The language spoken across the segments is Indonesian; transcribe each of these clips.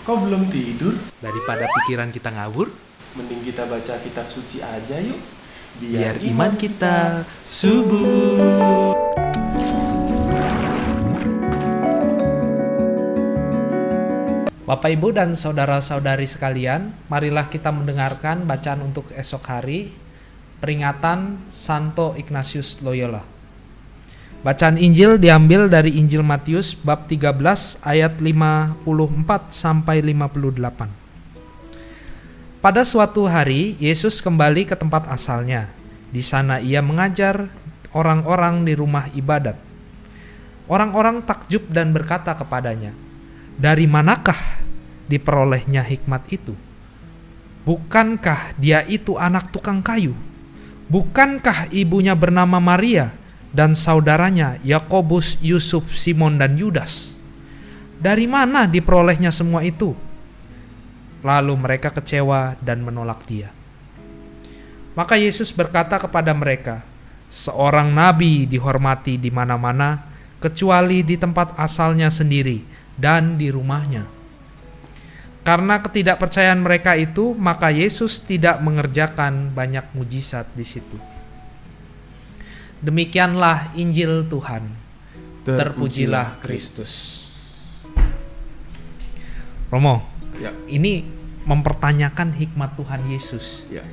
Kok belum tidur? Daripada pikiran kita ngawur, Mending kita baca kitab suci aja yuk. biar iman kita subuh. Bapak Ibu dan saudara-saudari sekalian, marilah kita mendengarkan bacaan untuk esok hari, peringatan Santo Ignatius Loyola. Bacaan Injil diambil dari Injil Matius bab 13 ayat 54 sampai 58. Pada suatu hari Yesus kembali ke tempat asalnya. Di sana ia mengajar orang-orang di rumah ibadat. Orang-orang takjub dan berkata kepadanya, "Dari manakah diperolehnya hikmat itu? Bukankah dia itu anak tukang kayu? Bukankah ibunya bernama Maria dan saudaranya Yakobus, Yusuf, Simon dan Yudas? Dari mana diperolehnya semua itu?" Lalu mereka kecewa dan menolak dia. Maka Yesus berkata kepada mereka, "Seorang nabi dihormati di mana-mana kecuali di tempat asalnya sendiri dan di rumahnya." Karena ketidakpercayaan mereka itu, maka Yesus tidak mengerjakan banyak mujizat di situ. Demikianlah Injil Tuhan. Terpujilah Kristus. Romo, Ya. ini mempertanyakan hikmat Tuhan Yesus. Ya.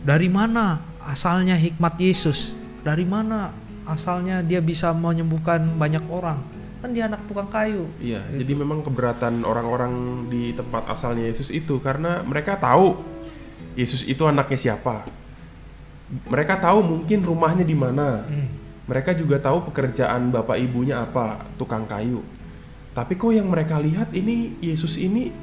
Dari mana asalnya hikmat Yesus? Dari mana asalnya dia bisa menyembuhkan banyak orang? Kan dia anak tukang kayu. Iya, jadi memang keberatan orang-orang di tempat asalnya Yesus itu karena mereka tahu Yesus itu anaknya siapa. Mereka tahu mungkin rumahnya di mana. Mereka juga tahu pekerjaan bapak ibunya apa, tukang kayu. Tapi kok yang mereka lihat ini Yesus ini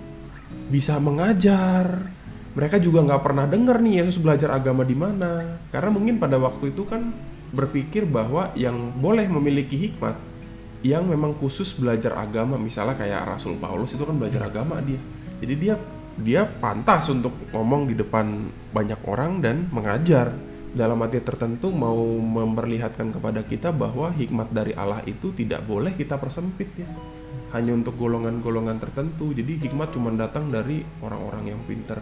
bisa mengajar. Mereka juga nggak pernah dengar nih Yesus belajar agama di mana. Karena mungkin pada waktu itu kan berpikir bahwa yang boleh memiliki hikmat yang memang khusus belajar agama, misalnya kayak Rasul Paulus itu kan belajar agama dia. Jadi dia pantas untuk ngomong di depan banyak orang dan mengajar. Dalam arti tertentu mau memperlihatkan kepada kita bahwa hikmat dari Allah itu tidak boleh kita persempit ya. Hanya untuk golongan-golongan tertentu. Jadi hikmat cuma datang dari orang-orang yang pinter.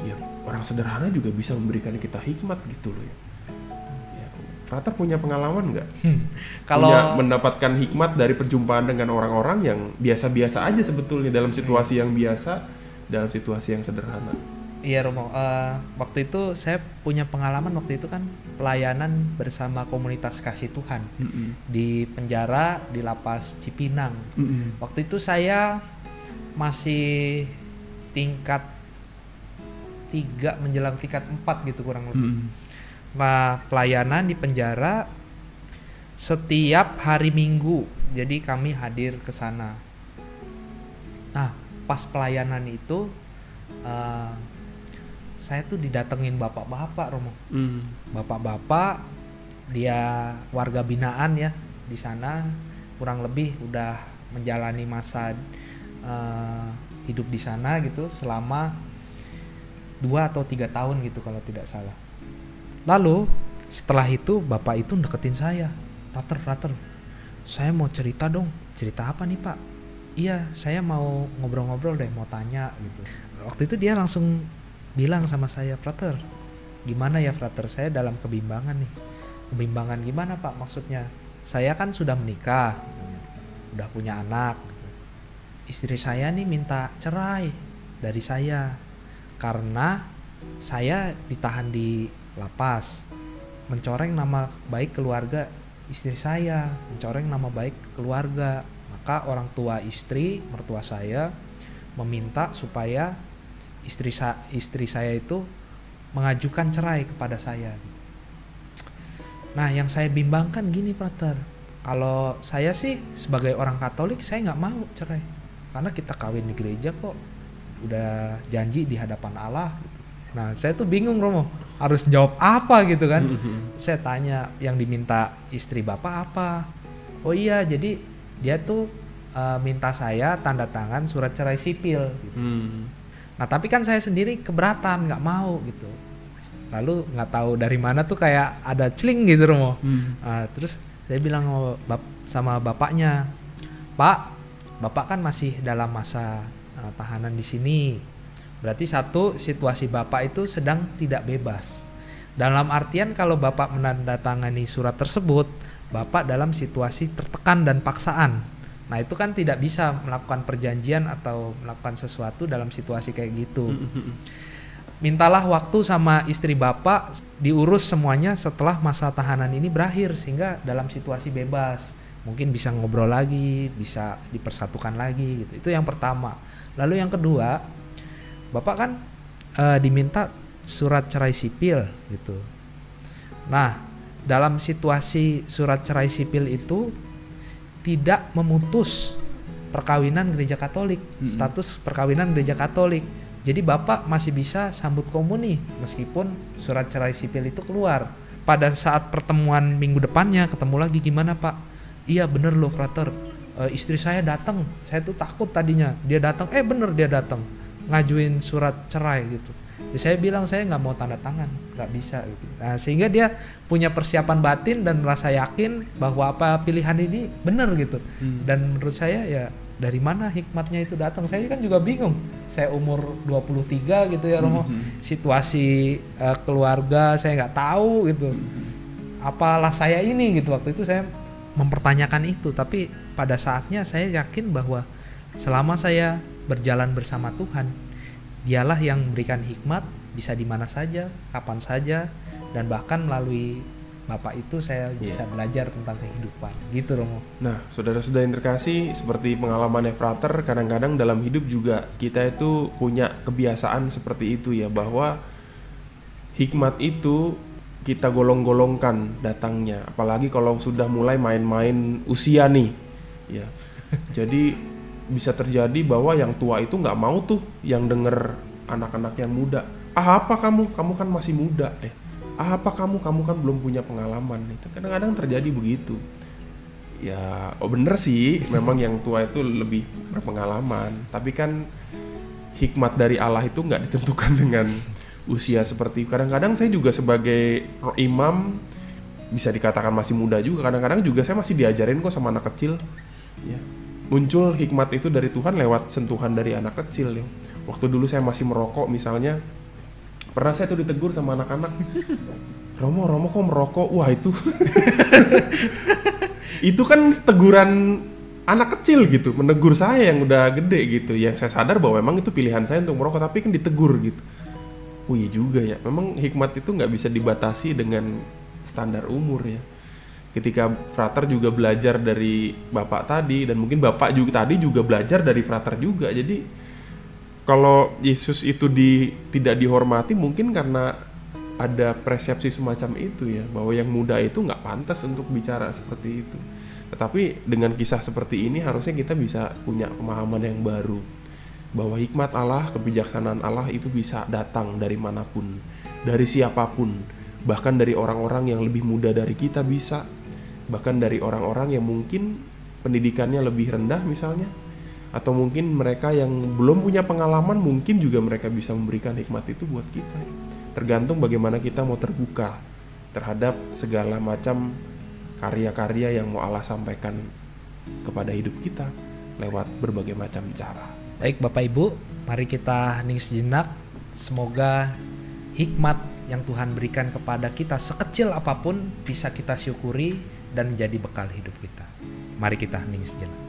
Ya, orang sederhana juga bisa memberikan kita hikmat gitu loh ya. Frater punya pengalaman nggak? Kalau Punya mendapatkan hikmat dari perjumpaan dengan orang-orang yang biasa-biasa aja sebetulnya dalam situasi yang biasa, dalam situasi yang sederhana. iya Romo, waktu itu saya punya pengalaman waktu itu kan pelayanan bersama komunitas kasih Tuhan di penjara di lapas Cipinang. Waktu itu saya masih tingkat 3 menjelang tingkat 4 gitu kurang lebih. Nah, pelayanan di penjara setiap hari Minggu. Jadi kami hadir ke sana. Nah, pas pelayanan itu saya tuh didatengin bapak-bapak Romo. Bapak-bapak dia warga binaan ya di sana, kurang lebih udah menjalani masa hidup di sana gitu selama 2 atau 3 tahun gitu kalau tidak salah. Lalu setelah itu bapak itu deketin saya, Frater, saya mau cerita dong. Cerita apa nih Pak? Iya, saya mau ngobrol-ngobrol deh, mau tanya gitu. Waktu itu dia langsung bilang sama saya, "Frater, gimana ya Frater, saya dalam kebimbangan nih." Kebimbangan gimana Pak maksudnya? Saya kan sudah menikah, udah punya anak. Istri saya nih minta cerai dari saya karena saya ditahan di lapas, mencoreng nama baik keluarga istri saya, mencoreng nama baik keluarga. Maka orang tua istri, mertua saya meminta supaya istri saya itu mengajukan cerai kepada saya. Nah, yang saya bimbangkan gini, Frater. Kalau saya sih sebagai orang Katolik saya nggak mau cerai, karena kita kawin di gereja kok, udah janji di hadapan Allah. Gitu. Nah, saya tuh bingung Romo, harus jawab apa gitu kan. Saya tanya, yang diminta istri bapak apa? Oh iya, jadi dia tuh minta saya tanda tangan surat cerai sipil gitu. Nah tapi kan saya sendiri keberatan, nggak mau gitu. Lalu nggak tahu dari mana tuh kayak ada celing gitu Romo. Nah, terus saya bilang sama bapaknya, "Pak, bapak kan masih dalam masa tahanan di sini. Berarti satu, situasi Bapak itu sedang tidak bebas. Dalam artian kalau Bapak menandatangani surat tersebut, Bapak dalam situasi tertekan dan paksaan. Nah itu kan tidak bisa melakukan perjanjian atau melakukan sesuatu dalam situasi kayak gitu. Mintalah waktu sama istri Bapak diurus semuanya setelah masa tahanan ini berakhir, sehingga dalam situasi bebas. Mungkin bisa ngobrol lagi, bisa dipersatukan lagi gitu. Itu yang pertama. Lalu yang kedua, Bapak kan diminta surat cerai sipil gitu. Nah, dalam situasi surat cerai sipil itu tidak memutus perkawinan gereja Katolik, status perkawinan gereja Katolik. Jadi Bapak masih bisa sambut komuni meskipun surat cerai sipil itu keluar. Pada saat pertemuan minggu depannya ketemu lagi, gimana Pak? Iya bener loh Frater, istri saya datang, saya tuh takut tadinya, dia datang, bener dia datang ngajuin surat cerai gitu. Ya, saya bilang saya nggak mau tanda tangan, nggak bisa gitu. Nah, sehingga dia punya persiapan batin dan merasa yakin bahwa apa pilihan ini benar gitu. Dan menurut saya ya dari mana hikmatnya itu datang? Saya kan juga bingung. Saya umur 23 gitu ya Romo, situasi keluarga saya nggak tahu gitu. Apalah saya ini gitu, waktu itu saya mempertanyakan itu. Tapi pada saatnya saya yakin bahwa selama saya berjalan bersama Tuhan, Dialah yang memberikan hikmat, bisa di mana saja, kapan saja, dan bahkan melalui Bapak itu saya bisa belajar tentang kehidupan. Gitu Romo. Nah, saudara-saudara yang terkasih, seperti pengalaman Frater, kadang-kadang dalam hidup juga kita itu punya kebiasaan seperti itu ya, bahwa hikmat itu kita golong-golongkan datangnya, apalagi kalau sudah mulai main-main usia nih, ya. Jadi bisa terjadi bahwa yang tua itu nggak mau tuh yang denger anak-anak yang muda. Apa kamu kan masih muda. Apa kamu kan belum punya pengalaman. Itu kadang-kadang terjadi begitu. Ya, bener sih, memang yang tua itu lebih berpengalaman. Tapi kan hikmat dari Allah itu nggak ditentukan dengan usia seperti itu. Kadang-kadang saya juga sebagai imam bisa dikatakan masih muda juga. Kadang-kadang juga saya masih diajarin kok sama anak kecil. Ya. Muncul hikmat itu dari Tuhan lewat sentuhan dari anak kecil ya. Waktu dulu saya masih merokok misalnya, pernah saya tuh ditegur sama anak-anak, Romo kok merokok? Wah itu itu kan teguran anak kecil gitu, menegur saya yang udah gede gitu. Yang saya sadar bahwa memang itu pilihan saya untuk merokok, tapi kan ditegur gitu. Oh iya juga ya, memang hikmat itu nggak bisa dibatasi dengan standar umur ya. Ketika Frater juga belajar dari Bapak tadi, dan mungkin Bapak juga tadi juga belajar dari Frater juga. Jadi kalau Yesus itu tidak dihormati mungkin karena ada persepsi semacam itu ya, bahwa yang muda itu nggak pantas untuk bicara seperti itu. Tetapi dengan kisah seperti ini harusnya kita bisa punya pemahaman yang baru, bahwa hikmat Allah, kebijaksanaan Allah itu bisa datang dari manapun, dari siapapun, bahkan dari orang-orang yang lebih muda dari kita bisa, bahkan dari orang-orang yang mungkin pendidikannya lebih rendah misalnya, atau mungkin mereka yang belum punya pengalaman, mungkin juga mereka bisa memberikan hikmat itu buat kita. Tergantung bagaimana kita mau terbuka terhadap segala macam karya-karya yang mau Allah sampaikan kepada hidup kita lewat berbagai macam cara. Baik Bapak Ibu, mari kita hening sejenak. Semoga hikmat yang Tuhan berikan kepada kita sekecil apapun bisa kita syukuri dan menjadi bekal hidup kita. Mari kita hening sejenak.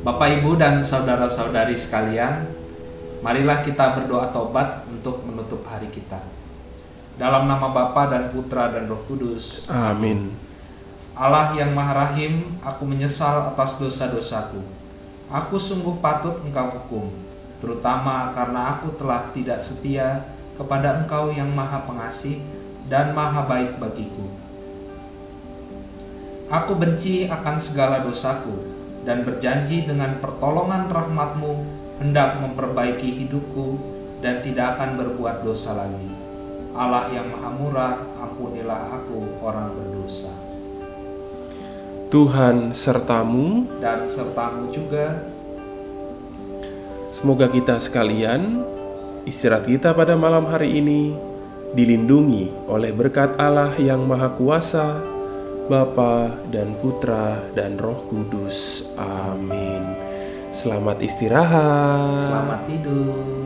Bapak Ibu dan saudara-saudari sekalian, marilah kita berdoa tobat untuk menutup hari kita. Dalam nama Bapa dan Putra dan Roh Kudus. Amin. Allah yang Maha Rahim, aku menyesal atas dosa-dosaku. Aku sungguh patut Engkau hukum, terutama karena aku telah tidak setia kepada Engkau yang Maha Pengasih dan Maha Baik bagiku. Aku benci akan segala dosaku dan berjanji dengan pertolongan rahmat-Mu hendak memperbaiki hidupku dan tidak akan berbuat dosa lagi. Allah yang Maha Murah, ampunilah aku orang berdosa. Tuhan sertamu Dan sertamu juga. Semoga kita sekalian, istirahat kita pada malam hari ini dilindungi oleh berkat Allah yang Maha Kuasa, Bapa dan Putra dan Roh Kudus. Amin. Selamat istirahat. Selamat tidur.